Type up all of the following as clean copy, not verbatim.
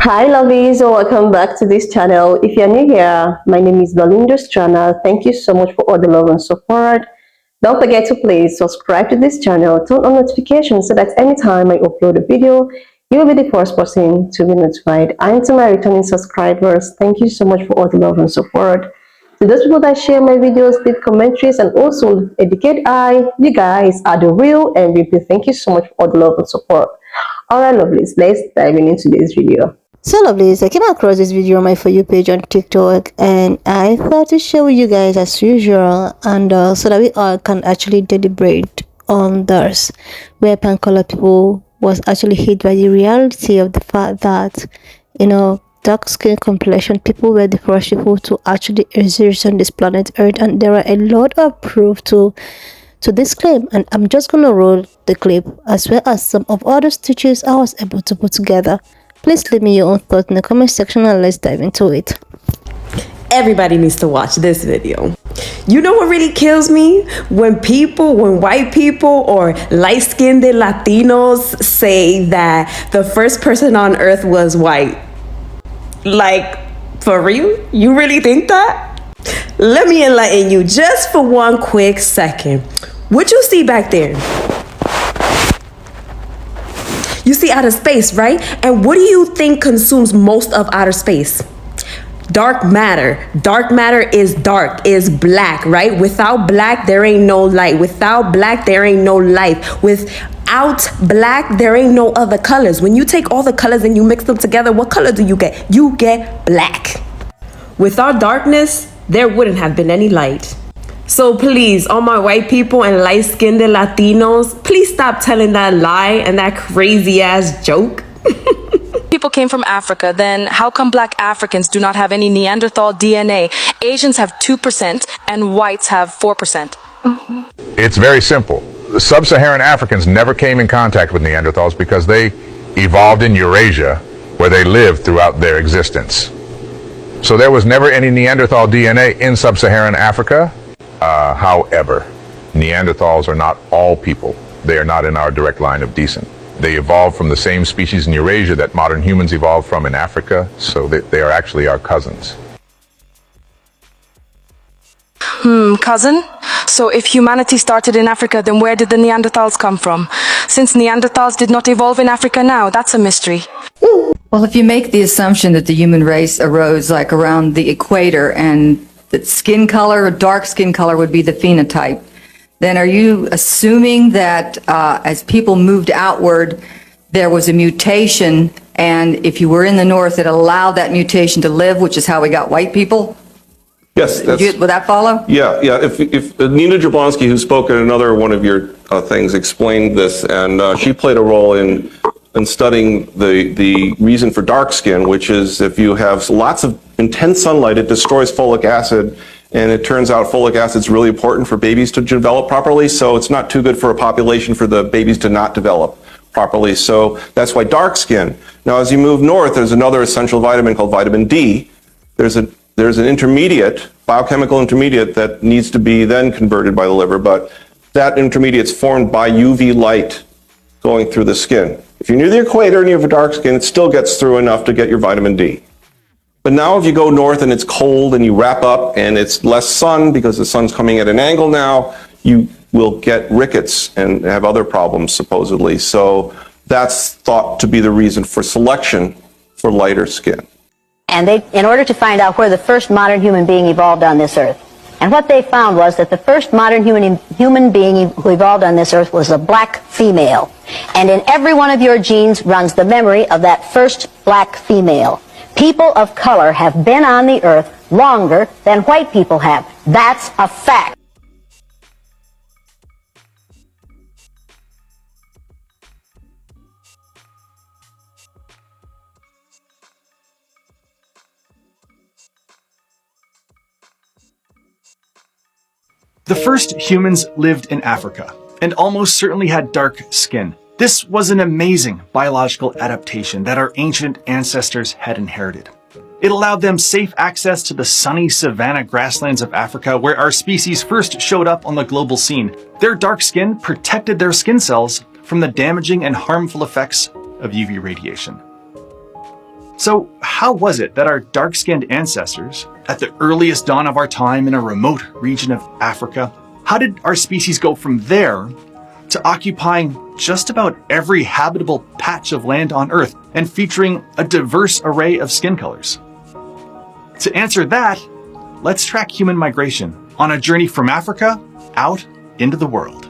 Hi lovelies, welcome back to this channel. If you're new here, my name is Belinda's channel. Thank you so much for all the love and support. Don't forget to please subscribe to this channel, turn on notifications so that anytime I upload a video, you will be the first person to be notified. And to my returning subscribers, thank you so much for all the love and support. To those people that share my videos, leave commentaries, and also educate you guys are the real MVP. Thank you so much for all the love and support. Alright lovelies, let's dive into this video. So lovelies, I came across this video on my For You page on TikTok and I thought to share with you guys as usual, and so that we all can actually deliberate on this, where pan-color people was actually hit by the reality of the fact that, dark skin complexion people were the first people to actually exist on this planet Earth, and there are a lot of proof to this claim, and I'm just gonna roll the clip as well as some of other stitches I was able to put together. Please leave me your own thoughts in the comment section and let's dive into it. Everybody needs to watch this video. You know what really kills me? When white people or light-skinned Latinos say that the first person on earth was white. Like, for real? You really think that? Let me enlighten you just for one quick second. What you see back there? You see outer space, right? And what do you think consumes most of outer space? Dark matter. Dark matter is dark, is black, right? Without black, there ain't no light. Without black, there ain't no life. Without black, there ain't no other colors. When you take all the colors and you mix them together, what color do you get? You get black. Without darkness, there wouldn't have been any light. So please, all my white people and light-skinned Latinos, please stop telling that lie and that crazy-ass joke. People came from Africa, then how come black Africans do not have any Neanderthal DNA? Asians have 2% and whites have 4%. It's very simple. The sub-Saharan Africans never came in contact with Neanderthals because they evolved in Eurasia, where they lived throughout their existence. So there was never any Neanderthal DNA in sub-Saharan Africa. However, Neanderthals are not all people. They are not in our direct line of descent. They evolved from the same species in Eurasia that modern humans evolved from in Africa, so they are actually our cousins. Cousin? So if humanity started in Africa, then where did the Neanderthals come from? Since Neanderthals did not evolve in Africa now, that's a mystery. Well, if you make the assumption that the human race arose like around the equator and that skin color or dark skin color would be the phenotype, then are you assuming that as people moved outward, there was a mutation, and if you were in the north, it allowed that mutation to live, which is how we got white people? Yes. Would that follow? Yeah. If Nina Jablonski, who spoke at another one of your things, explained this, and she played a role in studying the reason for dark skin, which is if you have lots of intense sunlight, it destroys folic acid, and it turns out folic acid is really important for babies to develop properly, so it's not too good for a population for the babies to not develop properly, so that's why dark skin. Now, as you move north, there's another essential vitamin called vitamin D. There's an intermediate, biochemical intermediate, that needs to be then converted by the liver, but that intermediate's formed by UV light going through the skin. If you're near the equator and you have a dark skin, it still gets through enough to get your vitamin D. But now if you go north and it's cold and you wrap up and it's less sun because the sun's coming at an angle now, you will get rickets and have other problems supposedly. So that's thought to be the reason for selection for lighter skin. And in order to find out where the first modern human being evolved on this earth. And what they found was that the first modern human being who evolved on this earth was a black female. And in every one of your genes runs the memory of that first black female. People of color have been on the earth longer than white people have. That's a fact. The first humans lived in Africa and almost certainly had dark skin. This was an amazing biological adaptation that our ancient ancestors had inherited. It allowed them safe access to the sunny savanna grasslands of Africa, where our species first showed up on the global scene. Their dark skin protected their skin cells from the damaging and harmful effects of UV radiation. So how was it that our dark-skinned ancestors, at the earliest dawn of our time in a remote region of Africa, how did our species go from there to occupying just about every habitable patch of land on Earth and featuring a diverse array of skin colors? To answer that, let's track human migration on a journey from Africa out into the world.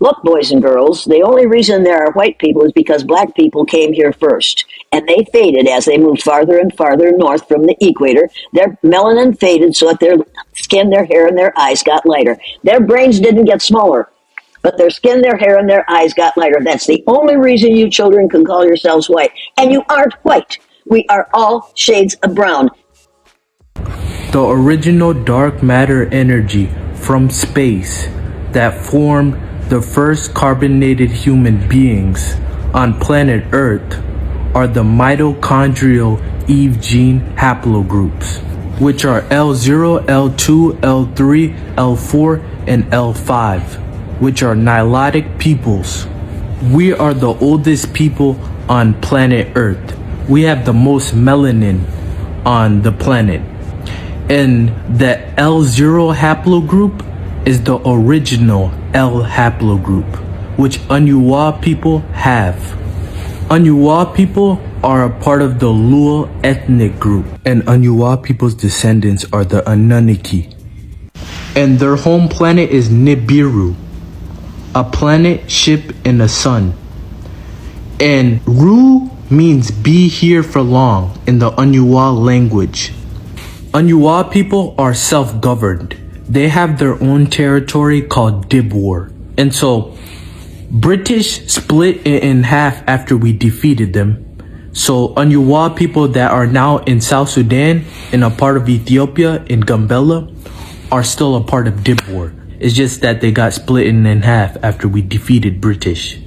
Look, boys and girls, the only reason there are white people is because black people came here first, and they faded as they moved farther and farther north from the equator. Their melanin faded so that their skin, their hair, and their eyes got lighter. Their brains didn't get smaller, but their skin, their hair, and their eyes got lighter. That's the only reason you children can call yourselves white. And you aren't white. We are all shades of brown. The original dark matter energy from space that formed the first carbonated human beings on planet Earth are the mitochondrial Eve gene haplogroups, which are L0, L2, L3, L4, and L5, which are Nilotic peoples. We are the oldest people on planet Earth. We have the most melanin on the planet. And the L0 haplogroup is the original L haplogroup, which Anuwa people have. Anuwa people are a part of the Lul ethnic group, and Anuwa people's descendants are the Anunnaki. And their home planet is Nibiru, a planet, ship, and a sun. And Ru means be here for long in the Anuwa language. Anuwa people are self-governed. They have their own territory called Dibwar. And so British split it in half after we defeated them. So Anuwa people that are now in South Sudan and a part of Ethiopia in Gambela are still a part of Dibwar. It's just that they got split in half after we defeated British.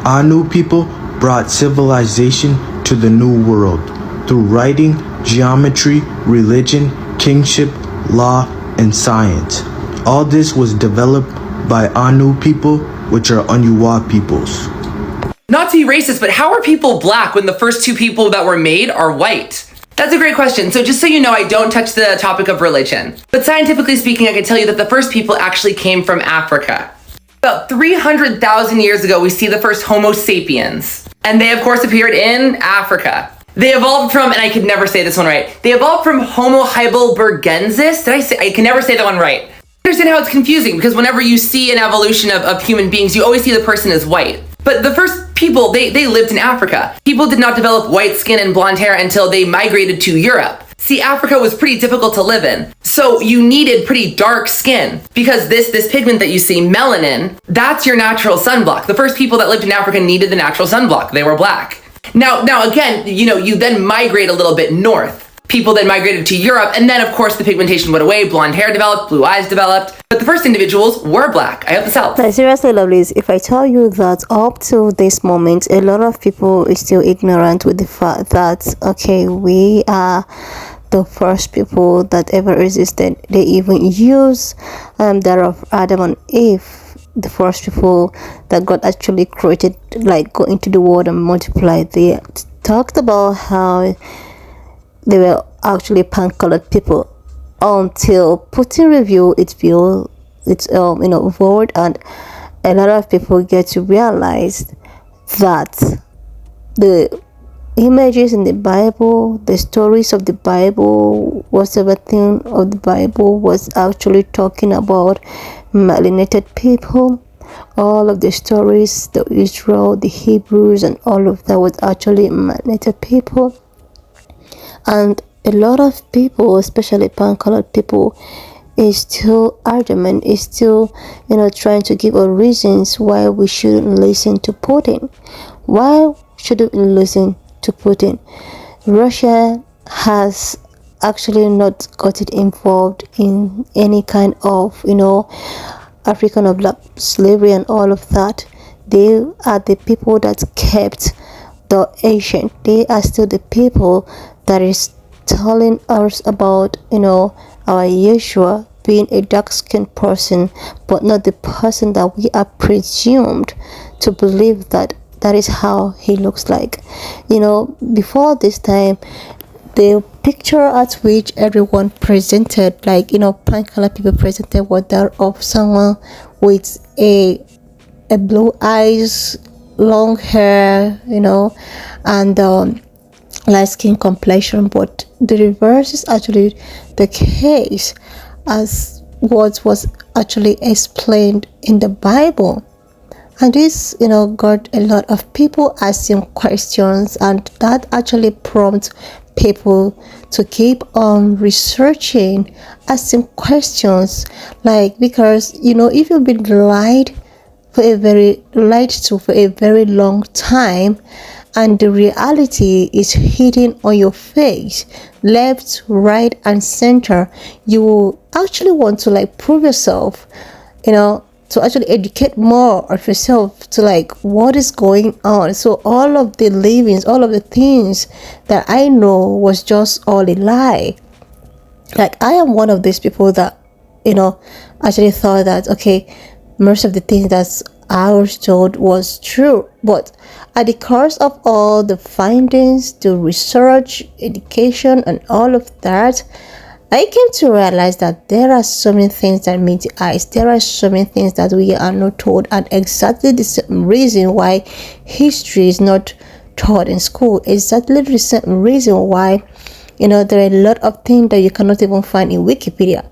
Anu people brought civilization to the New World through writing, geometry, religion, kingship, law, and science. All this was developed by Anu people, which are Anuwa peoples. Not to be racist, but how are people black when the first two people that were made are white? That's a great question. So just so you know, I don't touch the topic of religion. But scientifically speaking, I can tell you that the first people actually came from Africa. About 300,000 years ago, we see the first Homo sapiens. And they, of course, appeared in Africa. They evolved from, and I could never say this one right, they evolved from Homo heidelbergensis. I can never say that one right. Understand how it's confusing, because whenever you see an evolution of human beings, you always see the person as white. But the first people, they lived in Africa. People did not develop white skin and blonde hair until they migrated to Europe. See, Africa was pretty difficult to live in. So you needed pretty dark skin, because this pigment that you see, melanin, that's your natural sunblock. The first people that lived in Africa needed the natural sunblock. They were black. Now again, you then migrate a little bit north. People then migrated to Europe, and then of course the pigmentation went away, blonde hair developed, blue eyes developed, but the first individuals were black. I hope this helps. Like, seriously, lovelies, if I tell you that up to this moment, a lot of people is still ignorant with the fact that, okay, we are the first people that ever existed. They even use that of Adam and Eve, the first people that God actually created, like go into the world and multiply. They talked about how they were actually pan-colored people until Putin revealed its view, its word, and a lot of people get to realize that the images in the Bible, the stories of the Bible, whatever thing of the Bible was actually talking about melanated people. All of the stories, the Israel, the Hebrews, and all of that was actually melanated people. And a lot of people, especially pan-colored people, is still adamant, is still, trying to give us reasons why we shouldn't listen to Putin. Why shouldn't we listen to Putin? Russia has actually not got it involved in any kind of, African or black slavery and all of that. They are the people that kept the Asian. They are still the people that is telling us about, our Yeshua being a dark-skinned person, but not the person that we are presumed to believe that that is how he looks like. Before this time, the picture at which everyone presented, like pink color people presented, was that of someone with a blue eyes, long hair, and light skin complexion. But the reverse is actually the case, as what was actually explained in the Bible. And this, got a lot of people asking questions, and that actually prompts people to keep on researching, asking questions, like, because, if you've been lied to for a very long time, and the reality is hidden on your face, left, right, and center, you will actually want to like prove yourself, to actually educate more of yourself to like what is going on. So all of the livings, all of the things that I know was just all a lie. Like, I am one of these people that actually thought that, okay, most of the things that I was told was true. But at the course of all the findings, the research, education, and all of that, I came to realize that there are so many things that meet the eyes. There are so many things that we are not told, and exactly the same reason why history is not taught in school. Exactly the same reason why, there are a lot of things that you cannot even find in Wikipedia.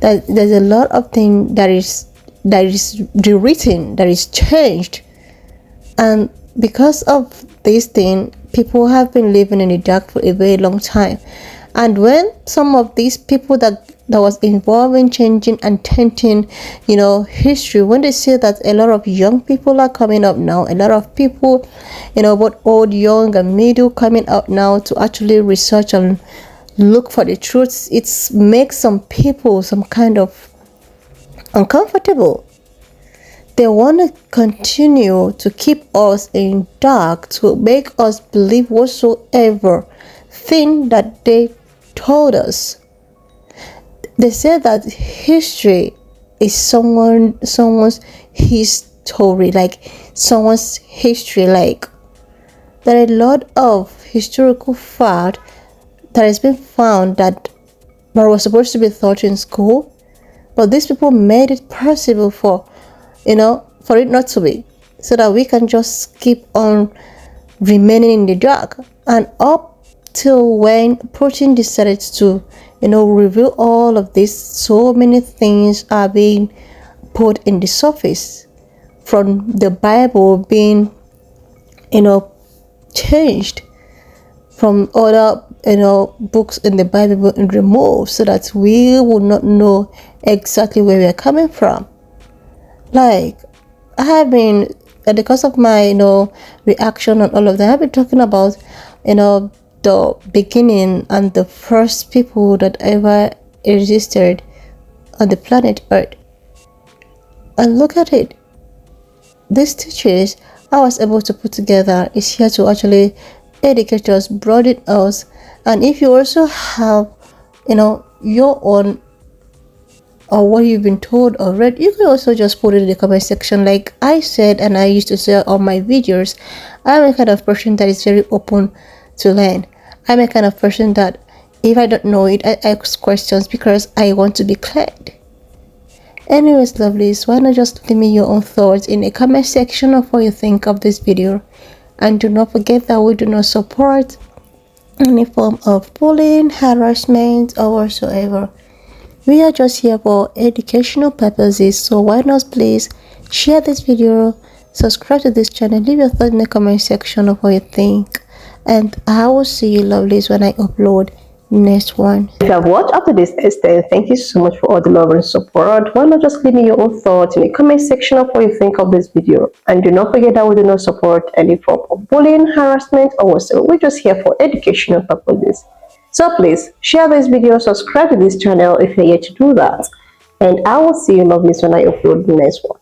That there's a lot of things that is rewritten, that is changed, and because of this thing, people have been living in the dark for a very long time. And when some of these people that was involved in changing and tainting, history, when they say that a lot of young people are coming up now, a lot of people, both old, young, and middle, coming out now to actually research and look for the truth, it makes some people some kind of uncomfortable. They want to continue to keep us in dark, to make us believe whatsoever thing that they told us. They said that history is someone's history, like someone's history. Like, there are a lot of historical fact that has been found that was supposed to be taught in school, but these people made it possible for it not to be, so that we can just keep on remaining in the dark. And up till when Putin decided to reveal all of this, so many things are being put in the surface, from the Bible being changed, from other books in the Bible and removed, so that we will not know exactly where we are coming from. Like, I have been, because of my reaction and all of that, I've been talking about the beginning and the first people that ever existed on the planet Earth. And look at it. These teachers I was able to put together is here to actually educate us, broaden us. And if you also have your own, or what you've been told or read, you can also just put it in the comment section. Like I said, and I used to say on my videos, I'm a kind of person that is very open to learn. I'm a kind of person that if I don't know it, I ask questions because I want to be cleared. Anyways, lovelies, why not just leave me your own thoughts in the comment section of what you think of this video. And do not forget that we do not support any form of bullying, harassment, or whatsoever. We are just here for educational purposes, so why not please share this video, subscribe to this channel, leave your thoughts in the comment section of what you think, and I will see you lovelies when I upload next one. If you have watched up to this extent, thank you so much for all the love and support. Why not just leave me your own thoughts in the comment section of what you think of this video. And do not forget that we do not support any form of bullying, harassment, or whatsoever. We're just here for educational purposes. So please share this video, subscribe to this channel if you're yet to do that. And I will see you lovelies when I upload the next one.